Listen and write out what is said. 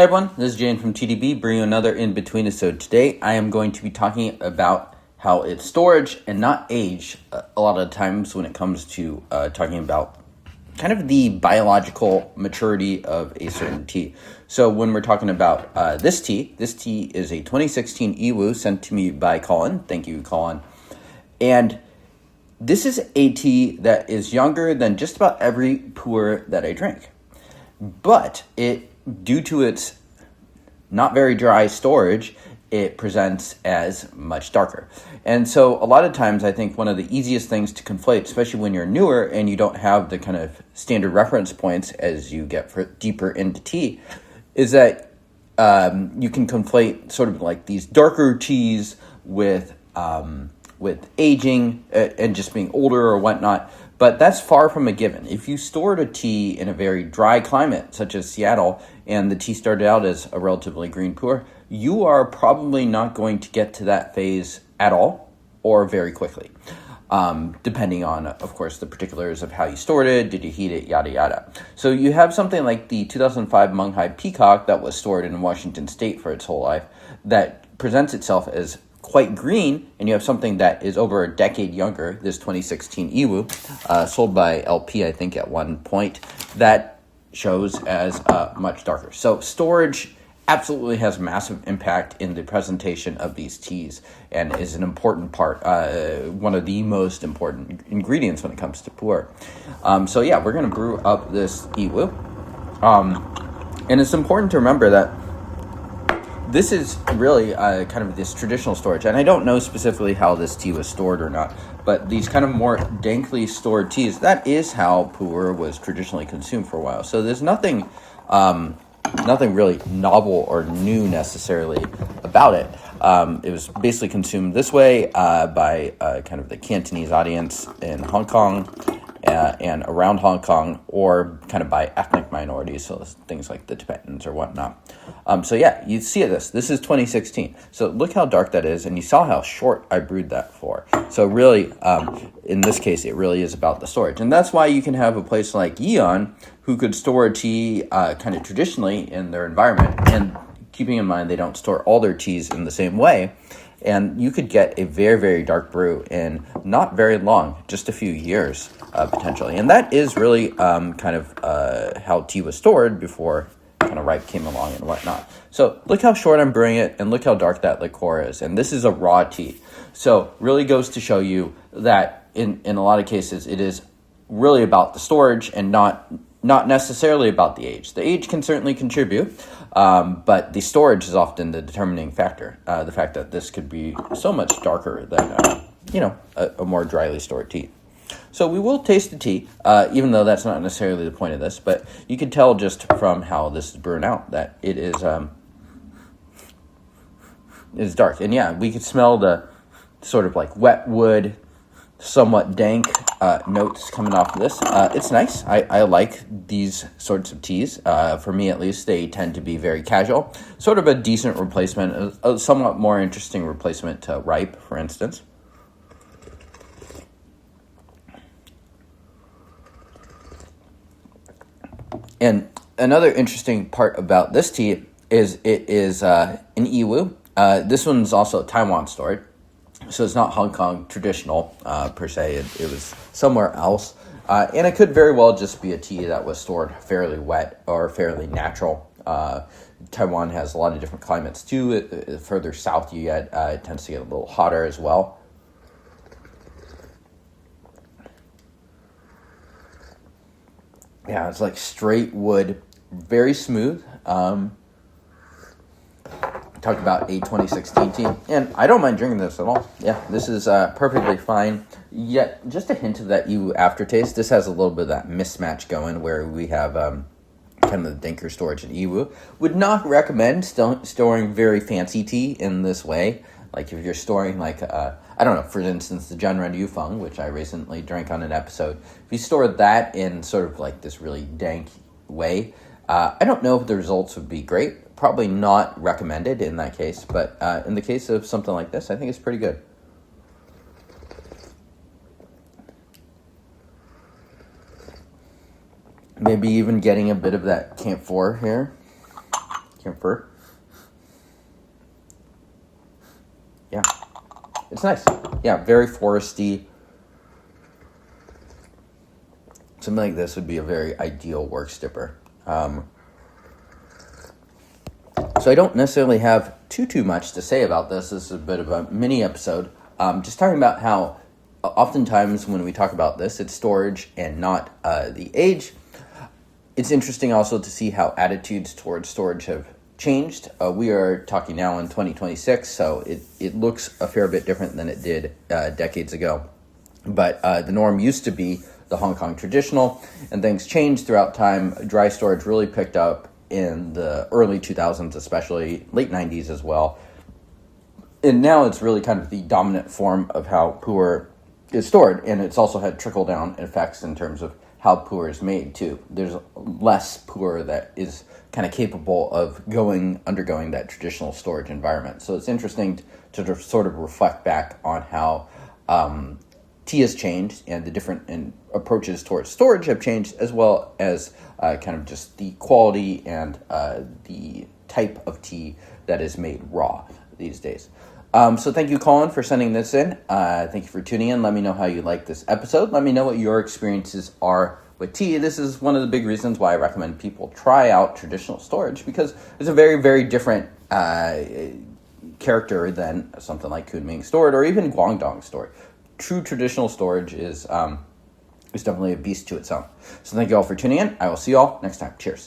Hi everyone, this is Jane from TDB, bringing you another Inbetweenisode. Today I am going to be talking about how it's storage and not age a lot of times when it comes to talking about kind of the biological maturity of a certain tea. So when we're talking about this tea is a 2016 Yiwu sent to me by Colin. Thank you, Colin. And this is a tea that is younger than just about every pour that I drink. But due to its not very dry storage, it presents as much darker. And so a lot of times I think one of the easiest things to conflate, especially when you're newer and you don't have the kind of standard reference points as you get deeper into tea, is that you can conflate sort of like these darker teas with aging and just being older or whatnot. But that's far from a given. If you stored a tea in a very dry climate, such as Seattle, and the tea started out as a relatively green pour, you are probably not going to get to that phase at all or very quickly, depending on, of course, the particulars of how you stored it, did you heat it, yada, yada. So you have something like the 2005 Munghai Peacock that was stored in Washington State for its whole life that presents itself as quite green, and you have something that is over a decade younger, this 2016 Yiwu, sold by LP, I think, at one point, that shows as much darker. So storage absolutely has massive impact in the presentation of these teas and is an important part, one of the most important ingredients when it comes to pour. So yeah, we're going to brew up this Yiwu. And it's important to remember that this is really kind of this traditional storage, and I don't know specifically how this tea was stored or not, but these kind of more dankly stored teas, that is how pu'er was traditionally consumed for a while. So there's nothing really novel or new necessarily about it. It was basically consumed this way by kind of the Cantonese audience in Hong Kong and around Hong Kong, or kind of by ethnic minorities, so things like the Tibetans or whatnot. So yeah, you see this is 2016. So look how dark that is, and you saw how short I brewed that for. So really, in this case, it really is about the storage. And that's why you can have a place like Yeon, who could store a tea kind of traditionally in their environment, and keeping in mind they don't store all their teas in the same way, and you could get a very, very dark brew in not very long, just a few years, potentially. And that is really kind of how tea was stored before kind of ripe came along and whatnot. So look how short I'm brewing it, and look how dark that liqueur is. And this is a raw tea. So really goes to show you that in a lot of cases, it is really about the storage and not necessarily about the age. The age can certainly contribute, but the storage is often the determining factor. The fact that this could be so much darker than, a more dryly stored tea. So we will taste the tea, even though that's not necessarily the point of this, but you can tell just from how this is brewing out that it is dark. And yeah, we could smell the sort of like wet wood, somewhat dank notes coming off of this. It's nice. I like these sorts of teas. For me, at least, they tend to be very casual. Sort of a decent replacement, a somewhat more interesting replacement to ripe, for instance. And another interesting part about this tea is it is an Yiwu. This one's also Taiwan stored. So it's not Hong Kong traditional, per se. It was somewhere else. And it could very well just be a tea that was stored fairly wet or fairly natural. Taiwan has a lot of different climates, too. Further south you get, it tends to get a little hotter as well. Yeah, it's like straight wood, very smooth. Talked about a 2016 tea, and I don't mind drinking this at all. Yeah, this is perfectly fine. Yet, just a hint of that Yiwu aftertaste. This has a little bit of that mismatch going, where we have kind of the dinker storage in Yiwu. Would not recommend storing very fancy tea in this way. Like if you're storing like, I don't know, for instance, the Junren Yufeng, which I recently drank on an episode. If you store that in sort of like this really dank way, I don't know if the results would be great. Probably not recommended in that case, but in the case of something like this, I think it's pretty good. Maybe even getting a bit of that camphor here. camphor. Yeah, it's nice. Yeah, very foresty. Something like this would be a very ideal work stipper. So I don't necessarily have too much to say about this. This is a bit of a mini episode. Just talking about how oftentimes when we talk about this, it's storage and not the age. It's interesting also to see how attitudes towards storage have changed. We are talking now in 2026, so it looks a fair bit different than it did decades ago. But the norm used to be the Hong Kong traditional, and things changed throughout time. Dry storage really picked up in the early 2000s, especially late 90s as well. And now it's really kind of the dominant form of how pu'er is stored, and it's also had trickle-down effects in terms of how pu'er is made, too. There's less pu'er that is kind of capable of undergoing that traditional storage environment. So it's interesting to sort of reflect back on how tea has changed and the different approaches towards storage have changed, as well as kind of just the quality and the type of tea that is made raw these days. So thank you, Colin, for sending this in. Thank you for tuning in. Let me know how you like this episode. Let me know what your experiences are with tea. This is one of the big reasons why I recommend people try out traditional storage, because it's a very, very different character than something like Kunming stored or even Guangdong stored. True traditional storage is definitely a beast to its own. So thank you all for tuning in. I will see you all next time. Cheers.